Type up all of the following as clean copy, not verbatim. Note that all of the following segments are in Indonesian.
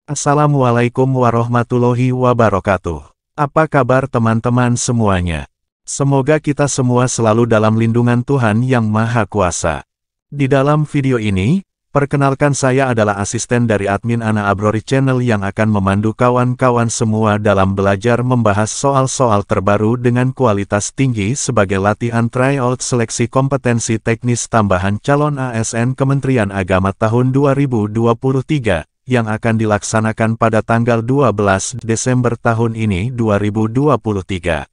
Assalamualaikum warahmatullahi wabarakatuh. Apa kabar teman-teman semuanya? Semoga kita semua selalu dalam lindungan Tuhan Yang Maha Kuasa. Di dalam video ini, perkenalkan saya adalah asisten dari admin Ana Abrori Channel yang akan memandu kawan-kawan semua dalam belajar membahas soal-soal terbaru dengan kualitas tinggi sebagai latihan tryout seleksi kompetensi teknis tambahan calon ASN Kementerian Agama tahun 2023. Yang akan dilaksanakan pada tanggal 12 Desember tahun ini 2023.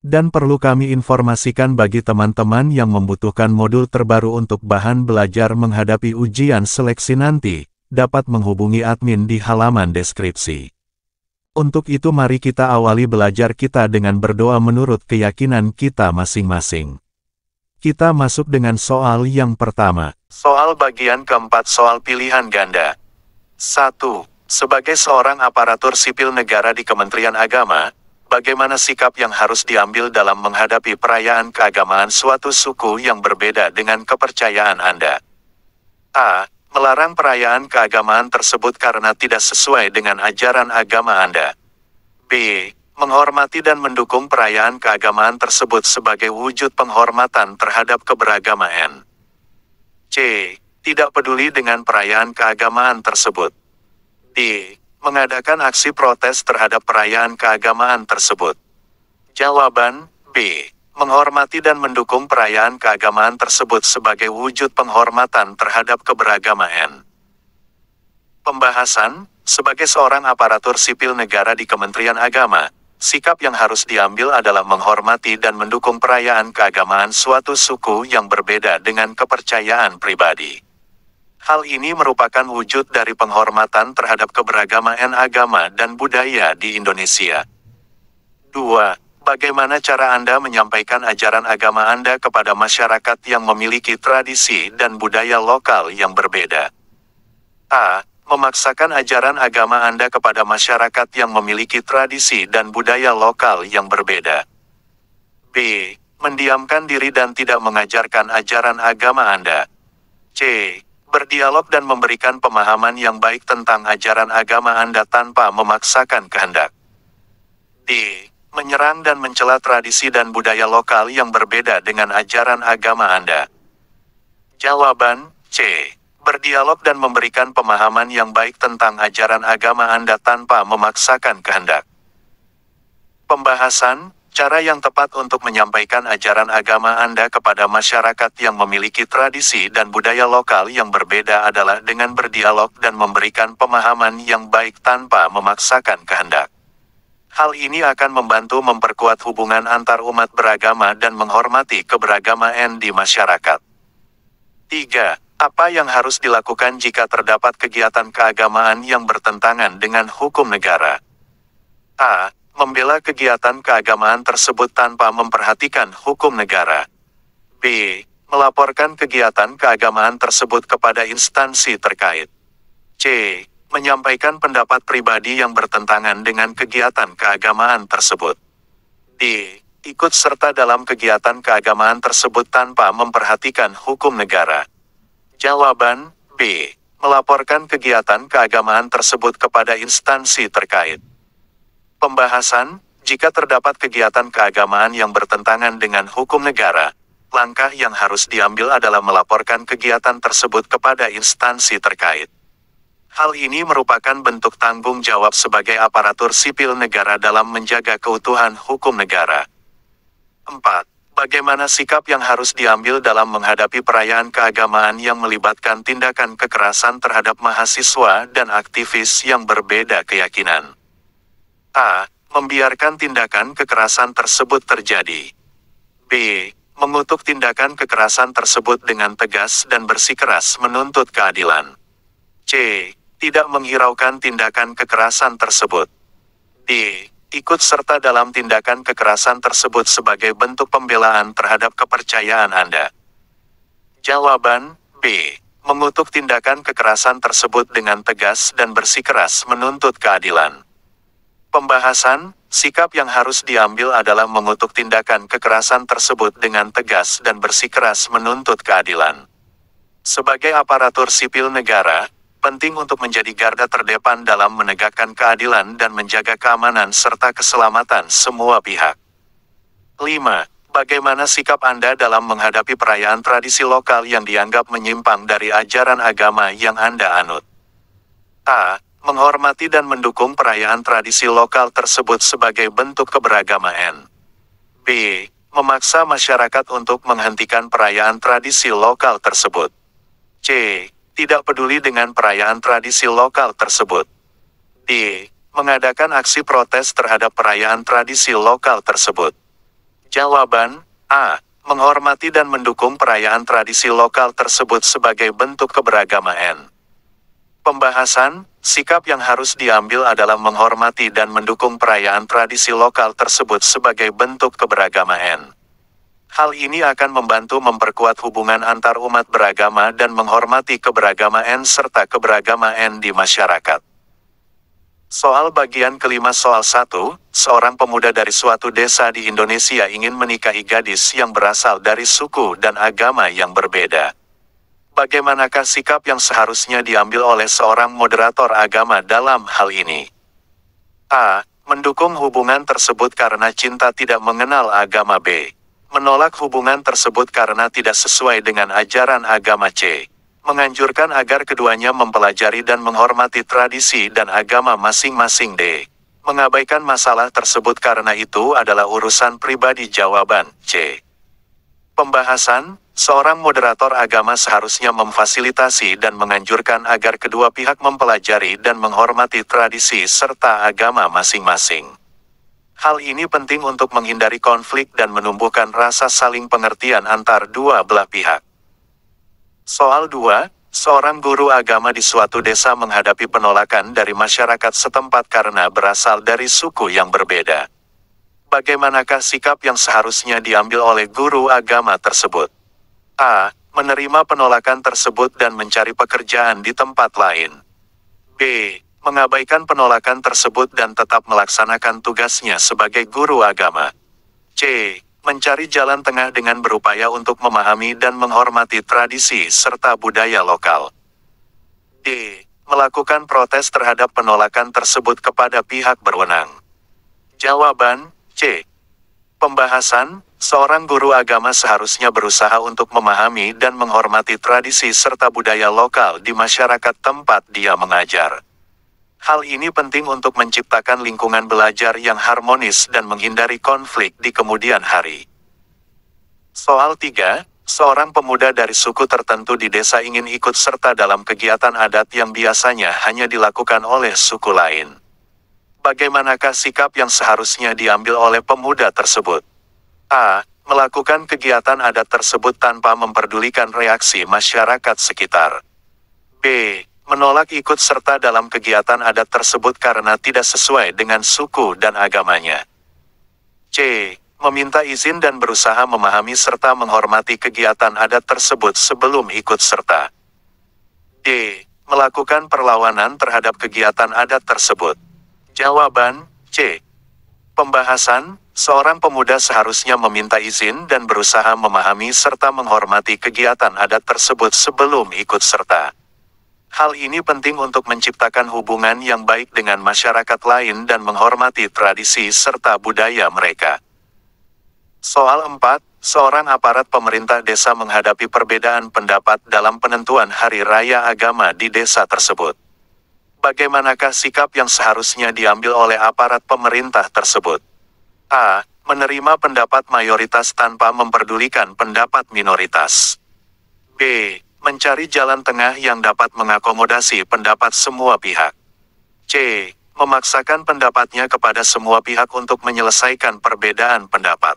Dan perlu kami informasikan bagi teman-teman yang membutuhkan modul terbaru untuk bahan belajar menghadapi ujian seleksi nanti, dapat menghubungi admin di halaman deskripsi. Untuk itu mari kita awali belajar kita dengan berdoa menurut keyakinan kita masing-masing. Kita masuk dengan soal yang pertama. Soal bagian keempat soal pilihan ganda. 1. Sebagai seorang aparatur sipil negara di Kementerian Agama, bagaimana sikap yang harus diambil dalam menghadapi perayaan keagamaan suatu suku yang berbeda dengan kepercayaan Anda? A. Melarang perayaan keagamaan tersebut karena tidak sesuai dengan ajaran agama Anda. B. Menghormati dan mendukung perayaan keagamaan tersebut sebagai wujud penghormatan terhadap keberagaman. C. Tidak peduli dengan perayaan keagamaan tersebut. D. Mengadakan aksi protes terhadap perayaan keagamaan tersebut. Jawaban B. Menghormati dan mendukung perayaan keagamaan tersebut sebagai wujud penghormatan terhadap keberagaman. Pembahasan, sebagai seorang aparatur sipil negara di Kementerian Agama, sikap yang harus diambil adalah menghormati dan mendukung perayaan keagamaan suatu suku yang berbeda dengan kepercayaan pribadi. Hal ini merupakan wujud dari penghormatan terhadap keberagaman agama dan budaya di Indonesia. 2. Bagaimana cara Anda menyampaikan ajaran agama Anda kepada masyarakat yang memiliki tradisi dan budaya lokal yang berbeda? A. Memaksakan ajaran agama Anda kepada masyarakat yang memiliki tradisi dan budaya lokal yang berbeda. B. Mendiamkan diri dan tidak mengajarkan ajaran agama Anda. C. Berdialog dan memberikan pemahaman yang baik tentang ajaran agama Anda tanpa memaksakan kehendak. D. Menyerang dan mencela tradisi dan budaya lokal yang berbeda dengan ajaran agama Anda. Jawaban C. Berdialog dan memberikan pemahaman yang baik tentang ajaran agama Anda tanpa memaksakan kehendak. Pembahasan, cara yang tepat untuk menyampaikan ajaran agama Anda kepada masyarakat yang memiliki tradisi dan budaya lokal yang berbeda adalah dengan berdialog dan memberikan pemahaman yang baik tanpa memaksakan kehendak. Hal ini akan membantu memperkuat hubungan antar umat beragama dan menghormati keberagaman di masyarakat. 3. Apa yang harus dilakukan jika terdapat kegiatan keagamaan yang bertentangan dengan hukum negara? A. Membela kegiatan keagamaan tersebut tanpa memperhatikan hukum negara. B. Melaporkan kegiatan keagamaan tersebut kepada instansi terkait. C. Menyampaikan pendapat pribadi yang bertentangan dengan kegiatan keagamaan tersebut. D. Ikut serta dalam kegiatan keagamaan tersebut tanpa memperhatikan hukum negara. Jawaban B. Melaporkan kegiatan keagamaan tersebut kepada instansi terkait. Pembahasan, jika terdapat kegiatan keagamaan yang bertentangan dengan hukum negara, langkah yang harus diambil adalah melaporkan kegiatan tersebut kepada instansi terkait. Hal ini merupakan bentuk tanggung jawab sebagai aparatur sipil negara dalam menjaga keutuhan hukum negara. 4. Bagaimana sikap yang harus diambil dalam menghadapi perayaan keagamaan yang melibatkan tindakan kekerasan terhadap mahasiswa dan aktivis yang berbeda keyakinan? A. Membiarkan tindakan kekerasan tersebut terjadi. B. Mengutuk tindakan kekerasan tersebut dengan tegas dan bersikeras menuntut keadilan. C. Tidak menghiraukan tindakan kekerasan tersebut. D. Ikut serta dalam tindakan kekerasan tersebut sebagai bentuk pembelaan terhadap kepercayaan Anda. Jawaban B. Mengutuk tindakan kekerasan tersebut dengan tegas dan bersikeras menuntut keadilan. Pembahasan, sikap yang harus diambil adalah mengutuk tindakan kekerasan tersebut dengan tegas dan bersikeras menuntut keadilan. Sebagai aparatur sipil negara, penting untuk menjadi garda terdepan dalam menegakkan keadilan dan menjaga keamanan serta keselamatan semua pihak. 5. Bagaimana sikap Anda dalam menghadapi perayaan tradisi lokal yang dianggap menyimpang dari ajaran agama yang Anda anut? A. Menghormati dan mendukung perayaan tradisi lokal tersebut sebagai bentuk keberagaman. B. Memaksa masyarakat untuk menghentikan perayaan tradisi lokal tersebut. C. Tidak peduli dengan perayaan tradisi lokal tersebut. D. Mengadakan aksi protes terhadap perayaan tradisi lokal tersebut. Jawaban A. Menghormati dan mendukung perayaan tradisi lokal tersebut sebagai bentuk keberagaman. Pembahasan, sikap yang harus diambil adalah menghormati dan mendukung perayaan tradisi lokal tersebut sebagai bentuk keberagaman. Hal ini akan membantu memperkuat hubungan antar umat beragama dan menghormati keberagaman serta keberagaman di masyarakat. Soal bagian kelima soal 1, seorang pemuda dari suatu desa di Indonesia ingin menikahi gadis yang berasal dari suku dan agama yang berbeda. Bagaimanakah sikap yang seharusnya diambil oleh seorang moderator agama dalam hal ini? A. Mendukung hubungan tersebut karena cinta tidak mengenal agama. B. Menolak hubungan tersebut karena tidak sesuai dengan ajaran agama. C. Menganjurkan agar keduanya mempelajari dan menghormati tradisi dan agama masing-masing. D. Mengabaikan masalah tersebut karena itu adalah urusan pribadi. Jawaban C. Pembahasan, seorang moderator agama seharusnya memfasilitasi dan menganjurkan agar kedua pihak mempelajari dan menghormati tradisi serta agama masing-masing. Hal ini penting untuk menghindari konflik dan menumbuhkan rasa saling pengertian antar dua belah pihak. Soal 2, seorang guru agama di suatu desa menghadapi penolakan dari masyarakat setempat karena berasal dari suku yang berbeda. Bagaimanakah sikap yang seharusnya diambil oleh guru agama tersebut? A. Menerima penolakan tersebut dan mencari pekerjaan di tempat lain. B. Mengabaikan penolakan tersebut dan tetap melaksanakan tugasnya sebagai guru agama. C. Mencari jalan tengah dengan berupaya untuk memahami dan menghormati tradisi serta budaya lokal. D. Melakukan protes terhadap penolakan tersebut kepada pihak berwenang. Jawaban C. Pembahasan, seorang guru agama seharusnya berusaha untuk memahami dan menghormati tradisi serta budaya lokal di masyarakat tempat dia mengajar. Hal ini penting untuk menciptakan lingkungan belajar yang harmonis dan menghindari konflik di kemudian hari. Soal 3, seorang pemuda dari suku tertentu di desa ingin ikut serta dalam kegiatan adat yang biasanya hanya dilakukan oleh suku lain. Bagaimanakah sikap yang seharusnya diambil oleh pemuda tersebut? A. Melakukan kegiatan adat tersebut tanpa memperdulikan reaksi masyarakat sekitar. B. Menolak ikut serta dalam kegiatan adat tersebut karena tidak sesuai dengan suku dan agamanya. C. Meminta izin dan berusaha memahami serta menghormati kegiatan adat tersebut sebelum ikut serta. D. Melakukan perlawanan terhadap kegiatan adat tersebut. Jawaban C. Pembahasan, seorang pemuda seharusnya meminta izin dan berusaha memahami serta menghormati kegiatan adat tersebut sebelum ikut serta. Hal ini penting untuk menciptakan hubungan yang baik dengan masyarakat lain dan menghormati tradisi serta budaya mereka. Soal 4, seorang aparat pemerintah desa menghadapi perbedaan pendapat dalam penentuan hari raya agama di desa tersebut. Bagaimanakah sikap yang seharusnya diambil oleh aparat pemerintah tersebut? A. Menerima pendapat mayoritas tanpa memperdulikan pendapat minoritas. B. Mencari jalan tengah yang dapat mengakomodasi pendapat semua pihak. C. Memaksakan pendapatnya kepada semua pihak untuk menyelesaikan perbedaan pendapat.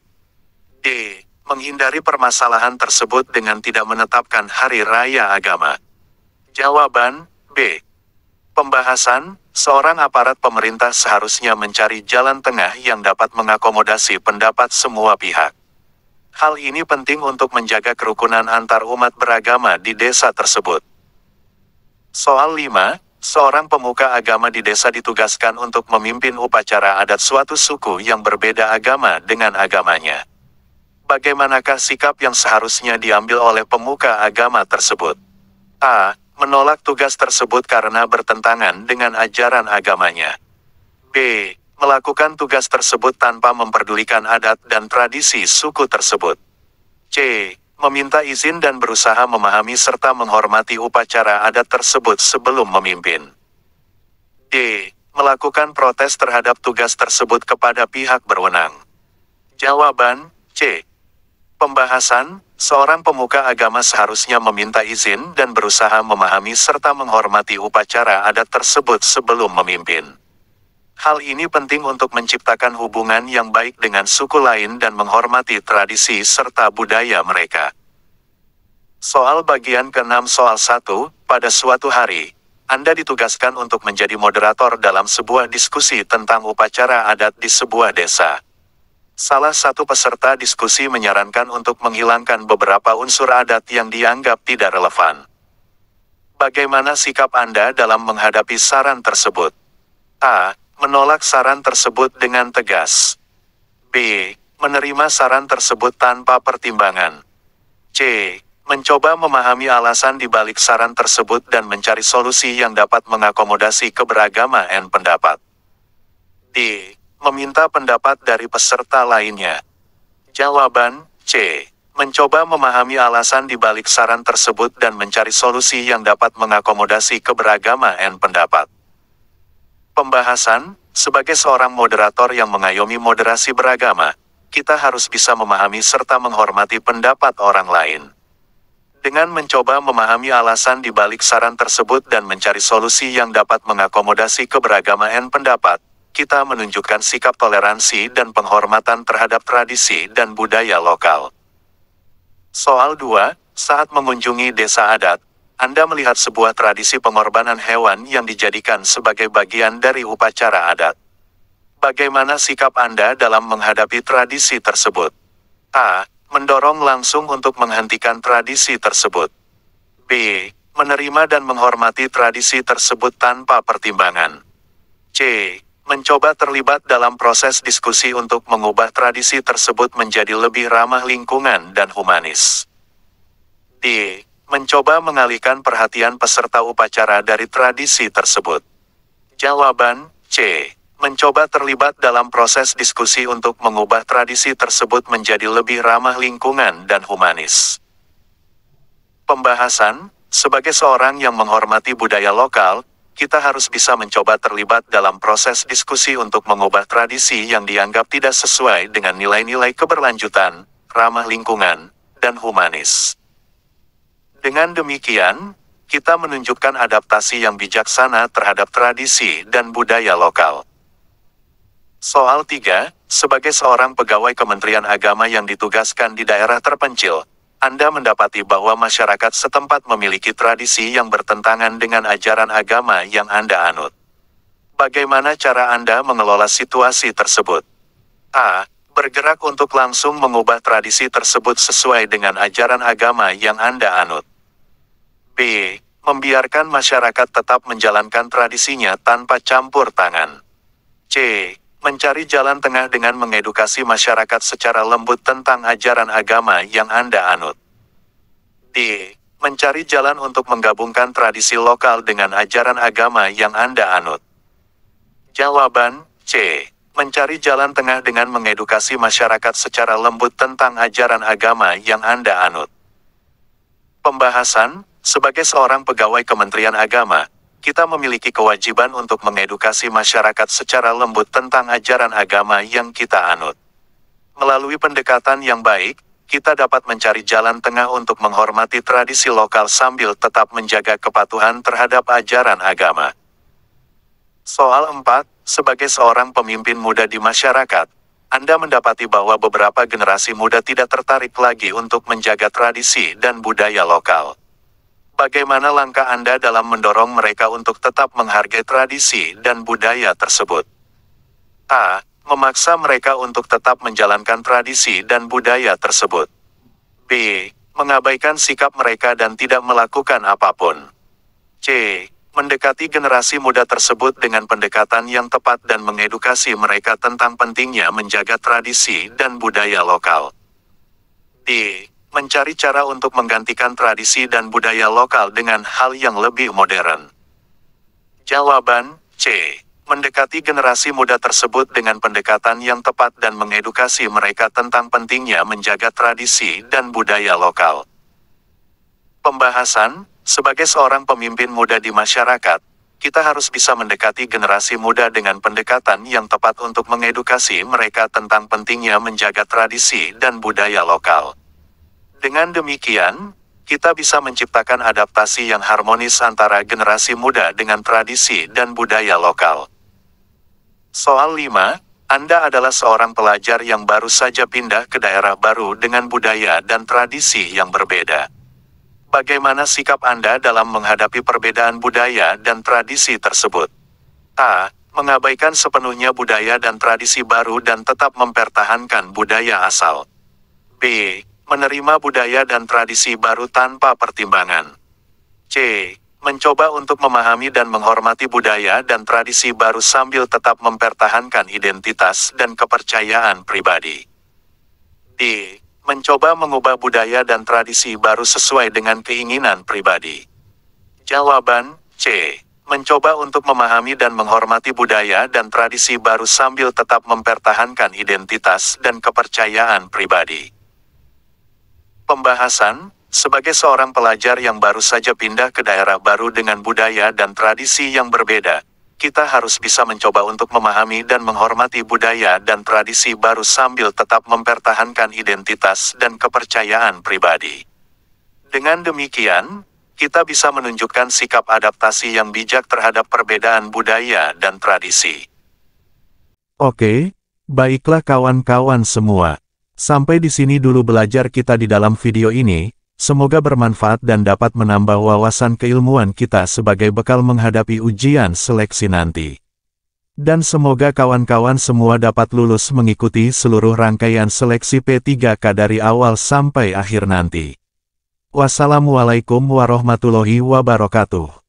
D. Menghindari permasalahan tersebut dengan tidak menetapkan hari raya agama. Jawaban B. Pembahasan, seorang aparat pemerintah seharusnya mencari jalan tengah yang dapat mengakomodasi pendapat semua pihak. Hal ini penting untuk menjaga kerukunan antar umat beragama di desa tersebut. Soal 5, seorang pemuka agama di desa ditugaskan untuk memimpin upacara adat suatu suku yang berbeda agama dengan agamanya. Bagaimanakah sikap yang seharusnya diambil oleh pemuka agama tersebut? A. Menolak tugas tersebut karena bertentangan dengan ajaran agamanya. B. Melakukan tugas tersebut tanpa memperdulikan adat dan tradisi suku tersebut. C. Meminta izin dan berusaha memahami serta menghormati upacara adat tersebut sebelum memimpin. D. Melakukan protes terhadap tugas tersebut kepada pihak berwenang. Jawaban C. Pembahasan, seorang pemuka agama seharusnya meminta izin dan berusaha memahami serta menghormati upacara adat tersebut sebelum memimpin. Hal ini penting untuk menciptakan hubungan yang baik dengan suku lain dan menghormati tradisi serta budaya mereka. Soal bagian ke-6 soal 1, pada suatu hari, Anda ditugaskan untuk menjadi moderator dalam sebuah diskusi tentang upacara adat di sebuah desa. Salah satu peserta diskusi menyarankan untuk menghilangkan beberapa unsur adat yang dianggap tidak relevan. Bagaimana sikap Anda dalam menghadapi saran tersebut? A. Menolak saran tersebut dengan tegas. B. Menerima saran tersebut tanpa pertimbangan. C. Mencoba memahami alasan di balik saran tersebut dan mencari solusi yang dapat mengakomodasi keberagaman pendapat. D. Meminta pendapat dari peserta lainnya. Jawaban C. Mencoba memahami alasan di balik saran tersebut dan mencari solusi yang dapat mengakomodasi keberagaman pendapat. Pembahasan, sebagai seorang moderator yang mengayomi moderasi beragama, kita harus bisa memahami serta menghormati pendapat orang lain. Dengan mencoba memahami alasan di balik saran tersebut dan mencari solusi yang dapat mengakomodasi keberagaman pendapat, kita menunjukkan sikap toleransi dan penghormatan terhadap tradisi dan budaya lokal. Soal 2, saat mengunjungi desa adat, Anda melihat sebuah tradisi pengorbanan hewan yang dijadikan sebagai bagian dari upacara adat. Bagaimana sikap Anda dalam menghadapi tradisi tersebut? A. Mendorong langsung untuk menghentikan tradisi tersebut. B. Menerima dan menghormati tradisi tersebut tanpa pertimbangan. C. Mencoba terlibat dalam proses diskusi untuk mengubah tradisi tersebut menjadi lebih ramah lingkungan dan humanis. D. Mencoba mengalihkan perhatian peserta upacara dari tradisi tersebut. Jawaban C. Mencoba terlibat dalam proses diskusi untuk mengubah tradisi tersebut menjadi lebih ramah lingkungan dan humanis. Pembahasan, sebagai seorang yang menghormati budaya lokal, kita harus bisa mencoba terlibat dalam proses diskusi untuk mengubah tradisi yang dianggap tidak sesuai dengan nilai-nilai keberlanjutan, ramah lingkungan, dan humanis. Dengan demikian, kita menunjukkan adaptasi yang bijaksana terhadap tradisi dan budaya lokal. Soal 3, sebagai seorang pegawai Kementerian Agama yang ditugaskan di daerah terpencil, Anda mendapati bahwa masyarakat setempat memiliki tradisi yang bertentangan dengan ajaran agama yang Anda anut. Bagaimana cara Anda mengelola situasi tersebut? A. Bergerak untuk langsung mengubah tradisi tersebut sesuai dengan ajaran agama yang Anda anut. B. Membiarkan masyarakat tetap menjalankan tradisinya tanpa campur tangan. C. Mencari jalan tengah dengan mengedukasi masyarakat secara lembut tentang ajaran agama yang Anda anut. D. Mencari jalan untuk menggabungkan tradisi lokal dengan ajaran agama yang Anda anut. Jawaban C. Mencari jalan tengah dengan mengedukasi masyarakat secara lembut tentang ajaran agama yang Anda anut. Pembahasan, sebagai seorang pegawai Kementerian Agama, kita memiliki kewajiban untuk mengedukasi masyarakat secara lembut tentang ajaran agama yang kita anut. Melalui pendekatan yang baik, kita dapat mencari jalan tengah untuk menghormati tradisi lokal sambil tetap menjaga kepatuhan terhadap ajaran agama. Soal 4, sebagai seorang pemimpin muda di masyarakat, Anda mendapati bahwa beberapa generasi muda tidak tertarik lagi untuk menjaga tradisi dan budaya lokal. Bagaimana langkah Anda dalam mendorong mereka untuk tetap menghargai tradisi dan budaya tersebut? A. Memaksa mereka untuk tetap menjalankan tradisi dan budaya tersebut. B. Mengabaikan sikap mereka dan tidak melakukan apapun. C. Mendekati generasi muda tersebut dengan pendekatan yang tepat dan mengedukasi mereka tentang pentingnya menjaga tradisi dan budaya lokal. D. mencari cara untuk menggantikan tradisi dan budaya lokal dengan hal yang lebih modern. Jawaban C. Mendekati generasi muda tersebut dengan pendekatan yang tepat dan mengedukasi mereka tentang pentingnya menjaga tradisi dan budaya lokal. Pembahasan, sebagai seorang pemimpin muda di masyarakat, kita harus bisa mendekati generasi muda dengan pendekatan yang tepat untuk mengedukasi mereka tentang pentingnya menjaga tradisi dan budaya lokal. Dengan demikian, kita bisa menciptakan adaptasi yang harmonis antara generasi muda dengan tradisi dan budaya lokal. Soal 5, Anda adalah seorang pelajar yang baru saja pindah ke daerah baru dengan budaya dan tradisi yang berbeda. Bagaimana sikap Anda dalam menghadapi perbedaan budaya dan tradisi tersebut? A. Mengabaikan sepenuhnya budaya dan tradisi baru dan tetap mempertahankan budaya asal. B. Menerima budaya dan tradisi baru tanpa pertimbangan. C. Mencoba untuk memahami dan menghormati budaya dan tradisi baru sambil tetap mempertahankan identitas dan kepercayaan pribadi. D. Mencoba mengubah budaya dan tradisi baru sesuai dengan keinginan pribadi. Jawaban C. Mencoba untuk memahami dan menghormati budaya dan tradisi baru sambil tetap mempertahankan identitas dan kepercayaan pribadi. Pembahasan, sebagai seorang pelajar yang baru saja pindah ke daerah baru dengan budaya dan tradisi yang berbeda, kita harus bisa mencoba untuk memahami dan menghormati budaya dan tradisi baru sambil tetap mempertahankan identitas dan kepercayaan pribadi. Dengan demikian, kita bisa menunjukkan sikap adaptasi yang bijak terhadap perbedaan budaya dan tradisi. Oke, baiklah kawan-kawan semua. Sampai di sini dulu belajar kita di dalam video ini, semoga bermanfaat dan dapat menambah wawasan keilmuan kita sebagai bekal menghadapi ujian seleksi nanti. Dan semoga kawan-kawan semua dapat lulus mengikuti seluruh rangkaian seleksi P3K dari awal sampai akhir nanti. Wassalamualaikum warahmatullahi wabarakatuh.